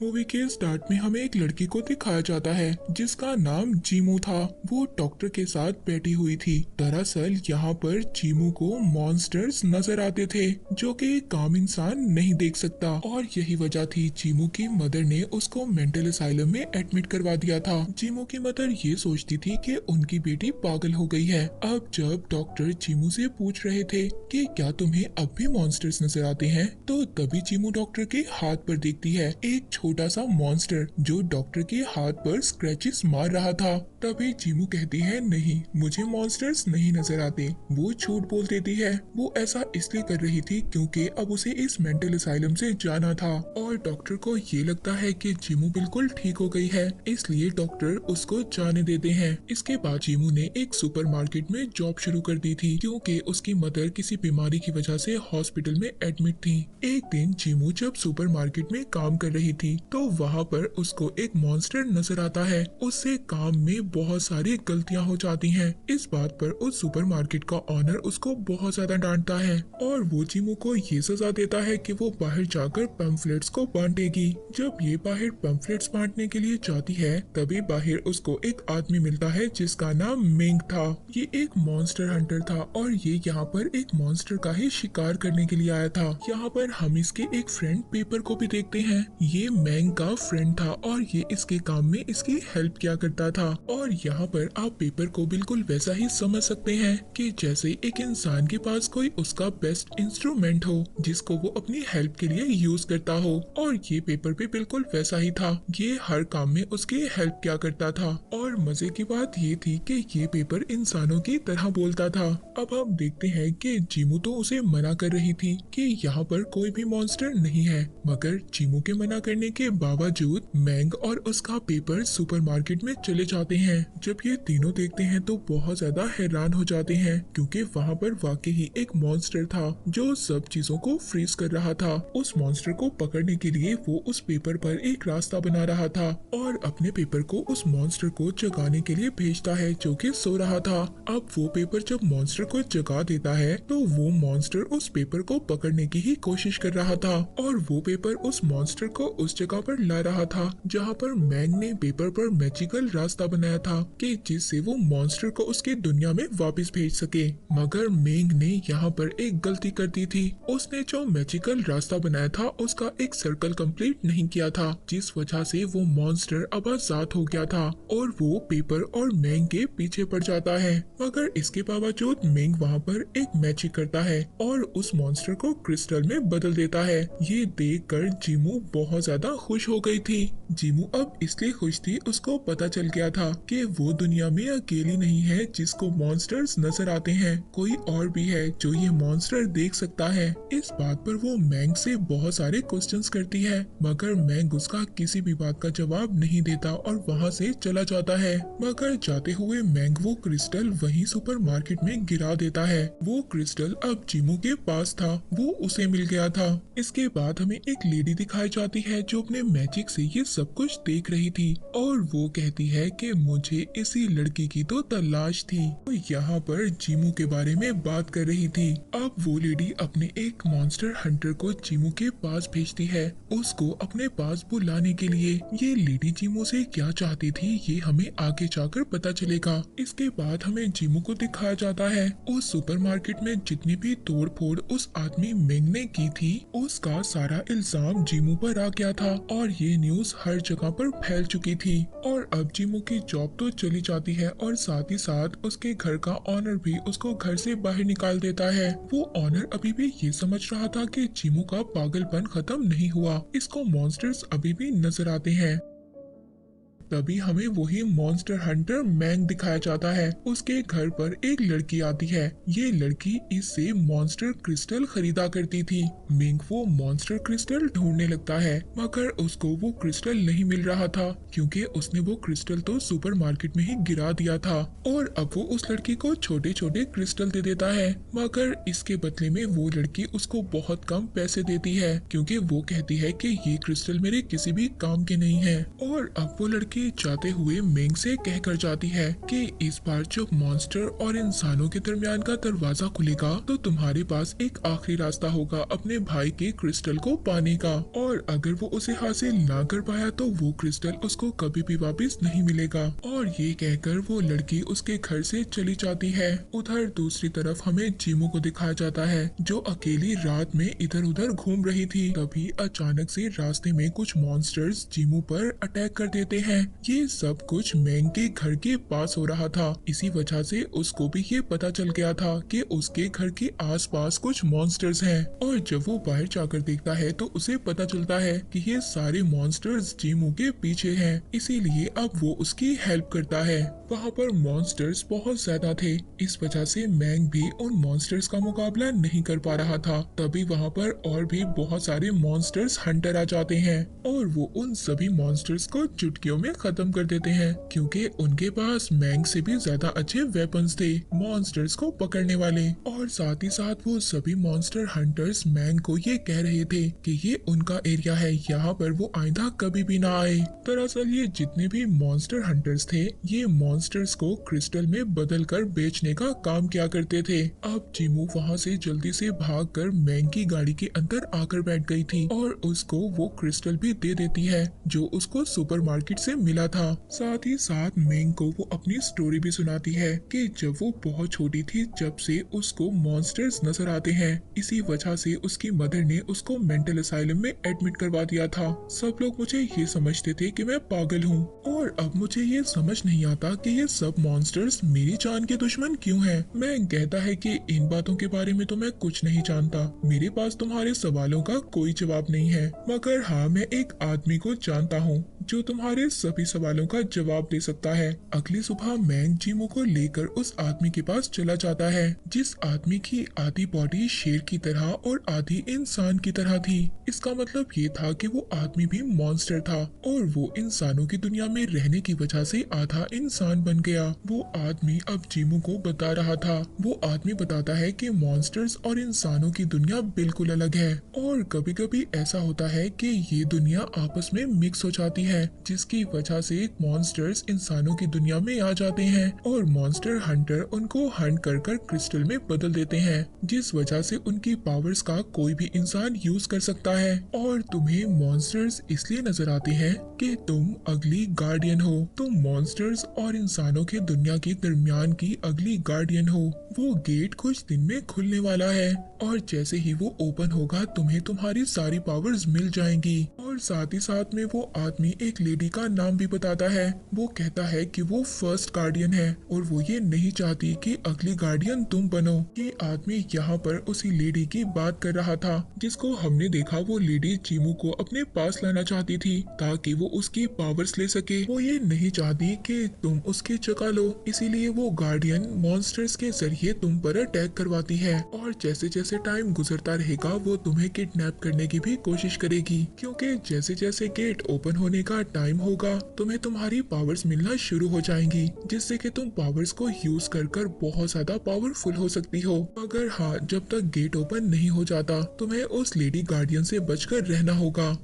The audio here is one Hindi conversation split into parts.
मूवी के स्टार्ट में हमें एक लड़की को दिखाया जाता है जिसका नाम जीमू था। वो डॉक्टर के साथ बैठी हुई थी। दरअसल यहाँ पर जीमू को मॉन्स्टर्स नजर आते थे जो कि एक आम इंसान नहीं देख सकता, और यही वजह थी जीमू की मदर ने उसको मेंटल असाइलम में एडमिट करवा दिया था। जीमू की मदर ये सोचती थी कि उनकी बेटी पागल हो गई है। अब जब डॉक्टर जीमू से पूछ रहे थे कि क्या तुम्हें अब भी मॉन्स्टर्स नजर आते हैं, तो तभी जीमू डॉक्टर के हाथ पर देखती है एक छोटा सा मॉन्स्टर जो डॉक्टर के हाथ पर स्क्रैचेस मार रहा था। तभी जीमू कहती है, नहीं, मुझे मॉन्स्टर्स नहीं नजर आते। वो झूठ बोल देती है। वो ऐसा इसलिए कर रही थी क्योंकि अब उसे इस मेंटल असाइलम से जाना था, और डॉक्टर को ये लगता है कि जीमू बिल्कुल ठीक हो गई है, इसलिए डॉक्टर उसको जाने देते हैं। इसके बाद जीमू ने एक सुपरमार्केट में जॉब शुरू कर दी थी क्योंकि उसकी मदर किसी बीमारी की वजह से हॉस्पिटल में एडमिट थी। एक दिन जीमू जब सुपरमार्केट में काम कर रही थी तो वहाँ पर उसको एक मॉन्स्टर नजर आता है। उससे काम में बहुत सारी गलतियाँ हो जाती हैं। इस बात पर उस सुपरमार्केट का ऑनर उसको बहुत ज्यादा डांटता है और वो जीमू को ये सजा देता है कि वो बाहर जाकर पैम्फलेट्स को बांटेगी। जब ये बाहर पैम्फलेट्स बांटने के लिए जाती है तभी बाहर उसको एक आदमी मिलता है जिसका नाम मिंग था। ये एक मॉन्स्टर हंटर था और ये यहाँ पर एक मॉन्स्टर का ही शिकार करने के लिए आया था। यहाँ पर हम इसके एक फ्रेंड पेपर को भी देखते हैं। ये मैंग का फ्रेंड था और ये इसके काम में इसकी हेल्प किया करता था। और यहाँ पर आप पेपर को बिल्कुल वैसा ही समझ सकते हैं कि जैसे एक इंसान के पास कोई उसका बेस्ट इंस्ट्रूमेंट हो जिसको वो अपनी हेल्प के लिए यूज करता हो, और ये पेपर भी बिल्कुल वैसा ही था। ये हर काम में उसकी हेल्प किया करता था, और मजे की बात ये थी कि ये पेपर इंसानों की तरह बोलता था। अब हम देखते हैं कि जीमू तो उसे मना कर रही थी कि यहाँ पर कोई भी मॉन्स्टर नहीं है, मगर जीमू के मना करने के बावजूद मैंग और उसका पेपर सुपरमार्केट में चले जाते हैं। जब ये तीनों देखते हैं तो बहुत ज्यादा हैरान हो जाते हैं क्योंकि वहाँ पर वाकई ही एक मॉन्स्टर था जो सब चीजों को फ्रीज कर रहा था। उस मॉन्स्टर को पकड़ने के लिए वो उस पेपर पर एक रास्ता बना रहा था और अपने पेपर को उस मॉन्स्टर को जगाने के लिए भेजता है जो कि सो रहा था। अब वो पेपर जब मॉन्स्टर को जगा देता है तो वो मॉन्स्टर उस पेपर को पकड़ने की ही कोशिश कर रहा था, और वो पेपर उस मॉन्स्टर को उस जगह पर ला रहा था जहाँ पर मैंग ने पेपर पर मैजिकल रास्ता बनाया था कि जिससे वो मॉन्स्टर को उसकी दुनिया में वापस भेज सके। मगर मैंग ने यहाँ पर एक गलती कर दी थी। उसने जो मैजिकल रास्ता बनाया था उसका एक सर्कल कंप्लीट नहीं किया था, जिस वजह से वो मॉन्स्टर अब आजाद हो गया था और वो पेपर और मैंग के पीछे पड़ जाता है। मगर इसके बावजूद मैंग वहाँ पर एक मैजिक करता है और उस मॉन्स्टर को क्रिस्टल में बदल देता है। ये देखकर जीमू बहुत ज्यादा खुश हो गई थी। जीमू अब इसलिए खुश थी, उसको पता चल गया था कि वो दुनिया में अकेली नहीं है जिसको मॉन्स्टर्स नजर आते हैं, कोई और भी है जो ये मॉन्स्टर देख सकता है। इस बात पर वो मैंग से बहुत सारे क्वेश्चंस करती है, मगर मैंग उसका किसी भी बात का जवाब नहीं देता और वहाँ से चला जाता है। मगर जाते हुए मैंग वो क्रिस्टल वहीं सुपरमार्केट में गिरा देता है। वो क्रिस्टल अब जीमू के पास था, वो उसे मिल गया था। इसके बाद हमें एक लेडी दिखाई जाती है जो अपने मैजिक से ये सब कुछ देख रही थी, और वो कहती है कि मुझे इसी लड़की की तो तलाश थी। तो यहाँ पर जीमू के बारे में बात कर रही थी। अब वो लेडी अपने एक मॉन्स्टर हंटर को जीमू के पास भेजती है, उसको अपने पास बुलाने के लिए। ये लेडी जीमू से क्या चाहती थी ये हमें आगे जाकर पता चलेगा। इसके बाद हमें जीमू को दिखाया जाता है उस सुपरमार्केट में जितनी भी तोड़ फोड़ उस आदमी मिंग ने की थी उसका सारा इल्जाम जीमू पर आ गया था, और ये न्यूज हर जगह पर फैल चुकी थी। और अब जीमू की जॉब तो चली जाती है और साथ ही साथ उसके घर का ऑनर भी उसको घर से बाहर निकाल देता है। वो ऑनर अभी भी ये समझ रहा था कि जीमू का पागलपन खत्म नहीं हुआ, इसको मॉन्स्टर्स अभी भी नजर आते हैं। तभी हमें वही मॉन्स्टर हंटर मैंग दिखाया जाता है। उसके घर पर एक लड़की आती है। ये लड़की इससे मॉन्स्टर क्रिस्टल खरीदा करती थी। मिंग वो मॉन्स्टर क्रिस्टल ढूंढने लगता है, मगर उसको वो क्रिस्टल नहीं मिल रहा था क्योंकि उसने वो क्रिस्टल तो सुपरमार्केट में ही गिरा दिया था, और अब वो उस लड़की को छोटे छोटे क्रिस्टल दे देता है। मगर इसके बदले में वो लड़की उसको बहुत कम पैसे देती है क्योंकि वो कहती है कि ये क्रिस्टल मेरे किसी भी काम के नहीं है। और अब वो लड़की आगे जाते हुए मेंग से कहकर जाती है कि इस बार जब मॉन्स्टर और इंसानों के दरमियान का दरवाजा खुलेगा तो तुम्हारे पास एक आखिरी रास्ता होगा अपने भाई के क्रिस्टल को पाने का, और अगर वो उसे हासिल ना कर पाया तो वो क्रिस्टल उसको कभी भी वापस नहीं मिलेगा। और ये कहकर वो लड़की उसके घर से चली जाती है। उधर दूसरी तरफ हमें जीमू को दिखाया जाता है जो अकेली रात में इधर उधर घूम रही थी। तभी अचानक से रास्ते में कुछ मॉन्स्टर्स जीमू पर अटैक कर देते हैं। ये सब कुछ मेंग के घर के पास हो रहा था, इसी वजह से उसको भी ये पता चल गया था कि उसके घर के आसपास कुछ मॉन्स्टर्स हैं। और जब वो बाहर जाकर देखता है तो उसे पता चलता है कि ये सारे मॉन्स्टर्स जीमू के पीछे हैं, इसीलिए अब वो उसकी हेल्प करता है। वहाँ पर मॉन्स्टर्स बहुत ज्यादा थे, इस वजह से मैंग भी उन मॉन्स्टर्स का मुकाबला नहीं कर पा रहा था। तभी वहाँ पर और भी बहुत सारे मॉन्स्टर्स हंटर आ जाते हैं और वो उन सभी मॉन्स्टर्स को चुटकियों में खत्म कर देते हैं, क्योंकि उनके पास मैंग से भी ज्यादा अच्छे वेपन्स थे मॉन्स्टर्स को पकड़ने वाले। और साथ ही साथ वो सभी मॉन्स्टर हंटर्स मैंग को ये कह रहे थे कि ये उनका एरिया है, यहाँ पर वो आइंदा कभी भी ना आए। दरअसल ये जितने भी मॉन्स्टर हंटर्स थे ये मॉन्स्टर्स को क्रिस्टल में बदल कर बेचने का काम किया करते थे। अब जीमू वहाँ से जल्दी से भागकर मैंग की गाड़ी के अंदर आकर बैठ गई थी और उसको वो क्रिस्टल भी दे देती है जो उसको सुपरमार्केट से मिला था। साथ ही साथ मैंग को वो अपनी स्टोरी भी सुनाती है कि जब वो बहुत छोटी थी जब से उसको मॉन्स्टर्स नजर आते हैं, इसी वजह से उसकी मदर ने उसको मेंटल असाइलम में एडमिट करवा दिया था। सब लोग मुझे ये समझते थे कि मैं पागल हूँ और अब मुझे ये समझ नहीं आता कि ये सब मॉन्स्टर्स मेरी जान के दुश्मन क्यों हैं। मैं कहता है कि इन बातों के बारे में तो मैं कुछ नहीं जानता, मेरे पास तुम्हारे सवालों का कोई जवाब नहीं है, मगर हाँ मैं एक आदमी को जानता हूँ जो तुम्हारे सभी सवालों का जवाब दे सकता है। अगली सुबह मैंग जीमू को लेकर उस आदमी के पास चला जाता है जिस आदमी की आधी बॉडी शेर की तरह और आधी इंसान की तरह थी। इसका मतलब ये था कि वो आदमी भी मॉन्स्टर था और वो इंसानों की दुनिया में रहने की वजह से आधा इंसान बन गया। वो आदमी अब जीमू को बता रहा था, वो आदमी बताता है कि मॉन्स्टर्स और इंसानों की दुनिया बिल्कुल अलग है और कभी कभी ऐसा होता है कि ये दुनिया आपस में मिक्स हो जाती है, जिसकी वजह से मॉन्स्टर्स इंसानों की दुनिया में आ जाते हैं और मॉन्स्टर हंटर उनको हंट कर कर क्रिस्टल में बदल देते हैं, जिस वजह से उनकी पावर्स का कोई भी इंसान यूज कर सकता है। और तुम्हें मॉन्स्टर्स इसलिए नजर आते हैं कि तुम अगली गार्डियन हो, तुम मॉन्स्टर्स और इंसानों के दुनिया के दरमियान की अगली गार्डियन हो। वो गेट कुछ दिन में खुलने वाला है और जैसे ही वो ओपन होगा तुम्हें तुम्हारी सारी पावर्स मिल जाएंगी। और साथ ही साथ में वो आदमी एक लेडी का नाम भी बताता है। वो कहता है कि वो फर्स्ट गार्डियन है और वो ये नहीं चाहती कि अगली गार्डियन तुम बनो। ये आदमी यहाँ पर उसी लेडी की बात कर रहा था जिसको हमने देखा। वो लेडी जीमू को अपने पास लाना चाहती थी ताकि वो उसकी पावर्स ले सके। वो ये नहीं चाहती कि तुम उसकी जगह लो, इसीलिए वो गार्डियन मॉन्स्टर्स के जरिए तुम पर अटैक करवाती है और जैसे जैसे टाइम गुजरता रहेगा वो तुम्हें किडनैप करने की भी कोशिश करेगी, क्योंकि जैसे जैसे गेट ओपन होने का टाइम होगा तुम्हें तुम्हारी पावर्स मिलना शुरू हो जाएंगी, जिससे कि तुम पावर्स को यूज कर कर बहुत ज्यादा पावरफुल हो सकती हो। मगर हाँ, जब तक गेट ओपन नहीं हो जाता तुम्हें उस लेडी गार्डियन से बचकर रहना होगा।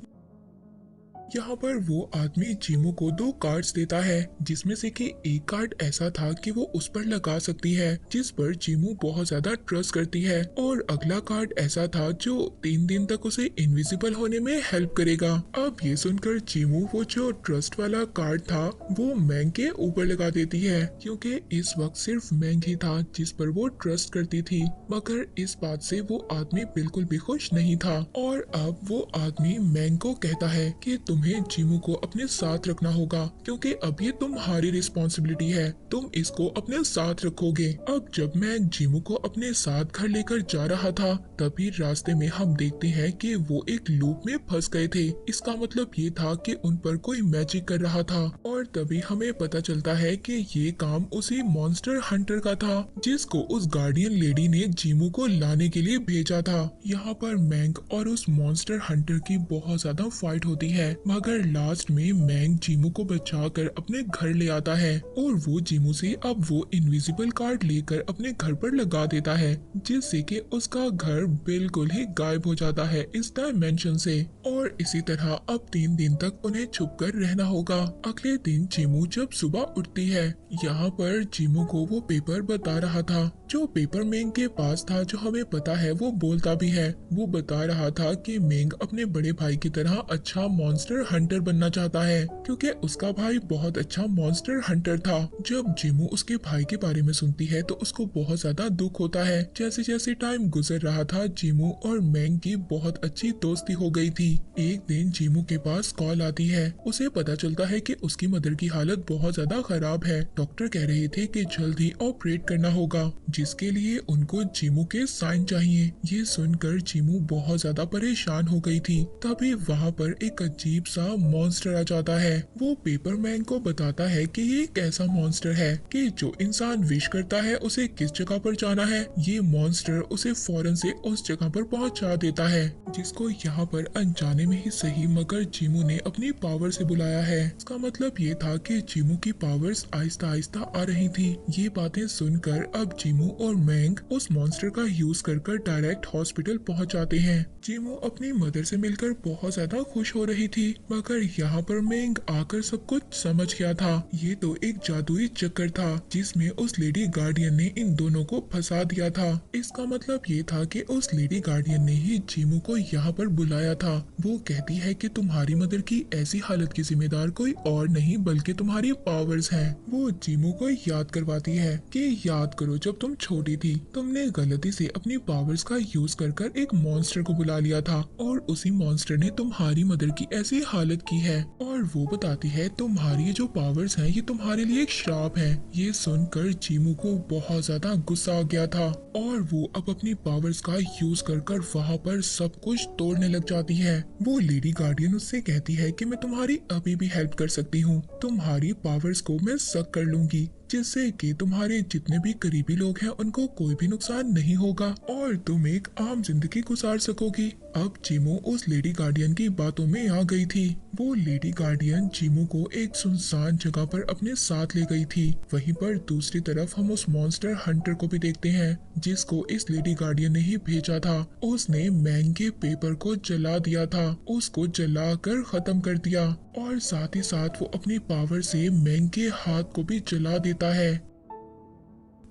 यहाँ पर वो आदमी जीमू को 2 कार्ड्स देता है, जिसमें से कि एक कार्ड ऐसा था कि वो उस पर लगा सकती है जिस पर जीमू बहुत ज्यादा ट्रस्ट करती है, और अगला कार्ड ऐसा था जो 3 दिन तक उसे इनविजिबल होने में हेल्प करेगा। अब ये सुनकर जीमू वो जो ट्रस्ट वाला कार्ड था वो मैंग के ऊपर लगा देती है, क्योंकि इस वक्त सिर्फ मैंग ही था जिस पर वो ट्रस्ट करती थी। मगर इस बात से वो आदमी बिल्कुल भी खुश नहीं था और अब वो आदमी मैंग को कहता है कि तुम्हें जीमू को अपने साथ रखना होगा, क्योंकि अब ये तुम्हारी रिस्पॉन्सिबिलिटी है, तुम इसको अपने साथ रखोगे। अब जब मैं जीमू को अपने साथ घर लेकर जा रहा था तभी रास्ते में हम देखते हैं कि वो एक लूप में फंस गए थे। इसका मतलब ये था कि उन पर कोई मैजिक कर रहा था और तभी हमें पता चलता है कि ये काम उसी मॉन्स्टर हंटर का था जिसको उस गार्डियन लेडी ने जीमू को लाने के लिए भेजा था। यहाँ पर मैंग और उस मॉन्स्टर हंटर की बहुत ज्यादा फाइट होती है। मगर लास्ट में मैंग जीमू को बचाकर अपने घर ले आता है और वो जीमू से अब वो इनविजिबल कार्ड लेकर अपने घर पर लगा देता है, जिससे कि उसका घर बिल्कुल ही गायब हो जाता है इस डायमेंशन से। और इसी तरह अब 3 दिन तक उन्हें छुपकर रहना होगा। अगले दिन जीमू जब सुबह उठती है, यहाँ पर जीमू को वो पेपर बता रहा था जो पेपर मेंग के पास था। जो हमें पता है वो बोलता भी है। वो बता रहा था कि मेंग अपने बड़े भाई की तरह अच्छा मॉन्स्टर हंटर बनना चाहता है, क्योंकि उसका भाई बहुत अच्छा मॉन्स्टर हंटर था। जब जीमू उसके भाई के बारे में सुनती है तो उसको बहुत ज्यादा दुख होता है। जैसे जैसे टाइम गुजर रहा था, जीमू और मेंग की बहुत अच्छी दोस्ती हो गई थी। एक दिन जीमू के पास कॉल आती है। उसे पता चलता है कि उसकी मदर की हालत बहुत ज्यादा खराब है। डॉक्टर कह रहे थे कि जल्द ही ऑपरेट करना होगा, जिसके लिए उनको जीमू के साइन चाहिए। ये सुनकर जीमू बहुत ज्यादा परेशान हो गई थी। तभी वहाँ पर एक अजीब सा मॉन्स्टर आ जाता है। वो पेपरमैन को बताता है कि ये एक ऐसा मॉन्स्टर है कि जो इंसान विश करता है उसे किस जगह पर जाना है, ये मॉन्स्टर उसे फौरन से उस जगह पर पहुंचा देता है, जिसको यहाँ पर अनजाने में ही सही मगर जीमू ने अपनी पावर से बुलाया है। इसका मतलब ये था कि जीमू की पावर्स आहिस्ता आहिस्ता आ रही थी। ये बातें सुनकर अब जीमू और मैंग उस मॉन्स्टर का यूज कर डायरेक्ट हॉस्पिटल पहुंच जाते हैं। जीमू अपनी मदर से मिलकर बहुत ज्यादा खुश हो रही थी, मगर यहाँ पर मैंग आकर सब कुछ समझ गया था। ये तो एक जादुई चक्कर था जिसमें उस लेडी गार्डियन ने इन दोनों को फंसा दिया था। इसका मतलब ये था कि उस लेडी गार्डियन ने ही जीमू को यहाँ पर बुलाया था। वो कहती है कि तुम्हारी मदर की ऐसी हालत की जिम्मेदार कोई और नहीं बल्कि तुम्हारी पावर्स हैं। वो जीमू को याद करवाती है कि याद करो जब तुम छोटी थी, तुमने गलती से अपनी पावर्स का यूज कर एक मॉन्स्टर को बुला लिया था और उसी मॉन्स्टर ने तुम्हारी मदर की ऐसी हालत की है। और वो बताती है तुम्हारी जो पावर्स हैं ये तुम्हारे लिए एक श्राप है। ये सुनकर जीमू को बहुत ज्यादा गुस्सा आ गया था और वो अब अपनी पावर्स का यूज कर वहाँ पर सब कुछ तोड़ने लग जाती है। वो लेडी गार्डियन उससे कहती है कि मैं तुम्हारी अभी भी हेल्प कर सकती हूँ, तुम्हारी पावर्स को मैं सक कर लूंगी, जिससे कि तुम्हारे जितने भी करीबी लोग हैं उनको कोई भी नुकसान नहीं होगा और तुम एक आम जिंदगी गुजार सकोगी। अब जीमू उस लेडी गार्डियन की बातों में आ गई थी। वो लेडी गार्डियन जीमू को एक सुनसान जगह पर अपने साथ ले गई थी। वहीं पर दूसरी तरफ हम उस मॉन्स्टर हंटर को भी देखते हैं, जिसको इस लेडी गार्डियन ने ही भेजा था। उसने मैंग के पेपर को जला दिया था, उसको जलाकर खत्म कर दिया और साथ ही साथ वो अपनी पावर से मैंग के हाथ को भी जला देता है।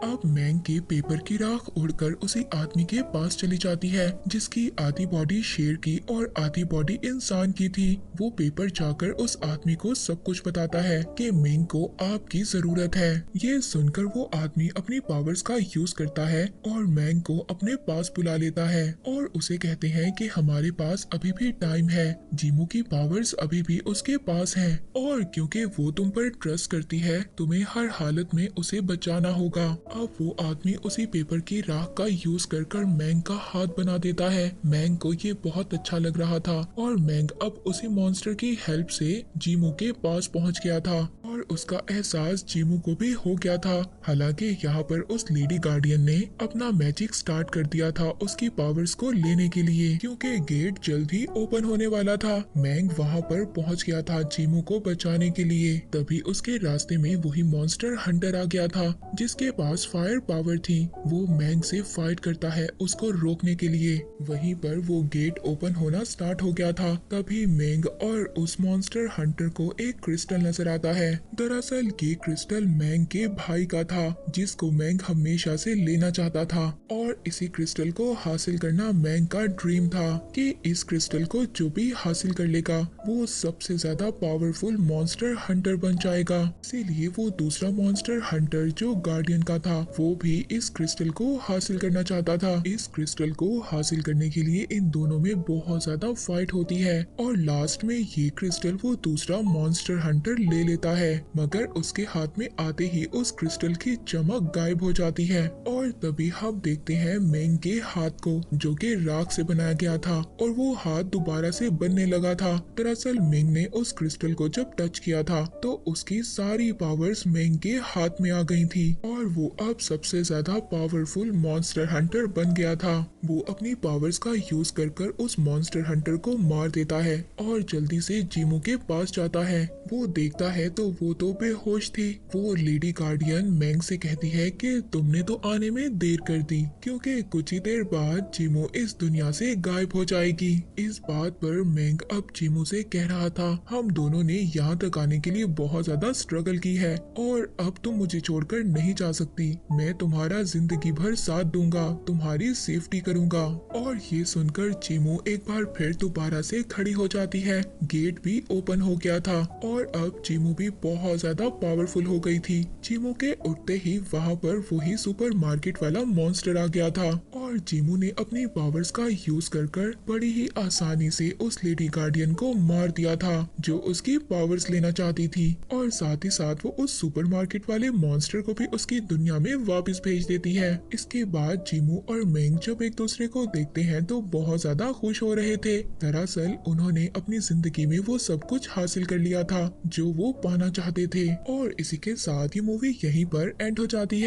अब मैंग के पेपर की राख उड़कर उसी आदमी के पास चली जाती है जिसकी आधी बॉडी शेर की और आधी बॉडी इंसान की थी। वो पेपर जाकर उस आदमी को सब कुछ बताता है कि मैंग को आपकी जरूरत है। ये सुनकर वो आदमी अपनी पावर्स का यूज करता है और मैंग को अपने पास बुला लेता है और उसे कहते हैं कि हमारे पास अभी भी टाइम है, जीमू की पावर्स अभी भी उसके पास है और क्योंकि वो तुम पर ट्रस्ट करती है तुम्हें हर हालत में उसे बचाना होगा। अब वो आदमी उसी पेपर की राख का यूज कर मैंग का हाथ बना देता है। मैंग को ये बहुत अच्छा लग रहा था और मैंग अब उसी मॉन्स्टर की हेल्प से जीमू के पास पहुंच गया था और उसका एहसास जीमू को भी हो गया था। हालांकि यहाँ पर उस लेडी गार्डियन ने अपना मैजिक स्टार्ट कर दिया था उसकी पावर्स को लेने के लिए, क्योंकि गेट जल्द ही ओपन होने वाला था। मैंग वहाँ पर पहुंच गया था जीमू को बचाने के लिए। तभी उसके रास्ते में वही मॉन्स्टर हंटर आ गया था जिसके पास फायर पावर थी। वो मैंग से फाइट करता है उसको रोकने के लिए। वहीं पर वो गेट ओपन होना स्टार्ट हो गया था। तभी मैंग और उस मॉन्स्टर हंटर को एक क्रिस्टल नजर आता है। दरअसल ये क्रिस्टल मैंग के भाई का था जिसको मैंग हमेशा से लेना चाहता था और इसी क्रिस्टल को हासिल करना मैंग का ड्रीम था कि इस क्रिस्टल को जो भी हासिल कर लेगा वो सबसे ज्यादा पावरफुल मॉन्स्टर हंटर बन जाएगा। इसीलिए वो दूसरा मॉन्स्टर हंटर जो गार्डियन का था वो भी इस क्रिस्टल को हासिल करना चाहता था। इस क्रिस्टल को हासिल करने के लिए इन दोनों में बहुत ज्यादा फाइट होती है और लास्ट में ये क्रिस्टल वो दूसरा मॉन्स्टर हंटर ले लेता है। मगर उसके हाथ में आते ही उस क्रिस्टल की चमक गायब हो जाती है और तभी हम देखते हैं मेंग के हाथ को, जो कि राख से बनाया गया था और वो हाथ दोबारा से बनने लगा था। दरअसल मेंग ने उस क्रिस्टल को जब टच किया था तो उसकी सारी पावर्स मेंग के हाथ में आ गई थी और वो अब सबसे ज्यादा पावरफुल मॉन्स्टर हंटर बन गया था। वो अपनी पावर्स का यूज कर कर उस मॉन्स्टर हंटर को मार देता है और जल्दी से जीमू के पास जाता है। वो देखता है तो वो तो बेहोश थी। वो लेडी गार्डियन मेंग से कहती है कि तुमने तो आने में देर कर दी, क्योंकि कुछ ही देर बाद जीमू इस दुनिया से गायब हो जाएगी। इस बात पर मेंग अब जीमू से कह रहा था, हम दोनों ने यहाँ तक आने के लिए बहुत ज्यादा स्ट्रगल की है और अब तुम मुझे छोड़कर नहीं जा सकती। मैं तुम्हारा जिंदगी भर साथ दूंगा, तुम्हारी सेफ्टी करूंगा। और ये सुनकर जीमू एक बार फिर दोबारा से खड़ी हो जाती है। गेट भी ओपन हो गया था और अब जीमू भी बहुत ज्यादा पावरफुल हो गई थी। जीमू के उठते ही वहाँ पर वही सुपरमार्केट वाला मॉन्स्टर आ गया था और जीमू ने अपनी पावर्स का यूज कर कर बड़ी ही आसानी से उस लेडी गार्डियन को मार दिया था, जो उसकी पावर्स लेना चाहती थी। और साथ ही साथ वो उस सुपरमार्केट वाले मॉन्स्टर को भी उसकी दुनिया में वापस भेज देती है। इसके बाद जीमू और मेंग जब एक दूसरे को देखते हैं तो बहुत ज्यादा खुश हो रहे थे। दरअसल उन्होंने अपनी जिंदगी में वो सब कुछ हासिल कर लिया था जो वो पाना चाहते थे। और इसी के साथ ये मूवी यहीं पर एंड हो जाती है।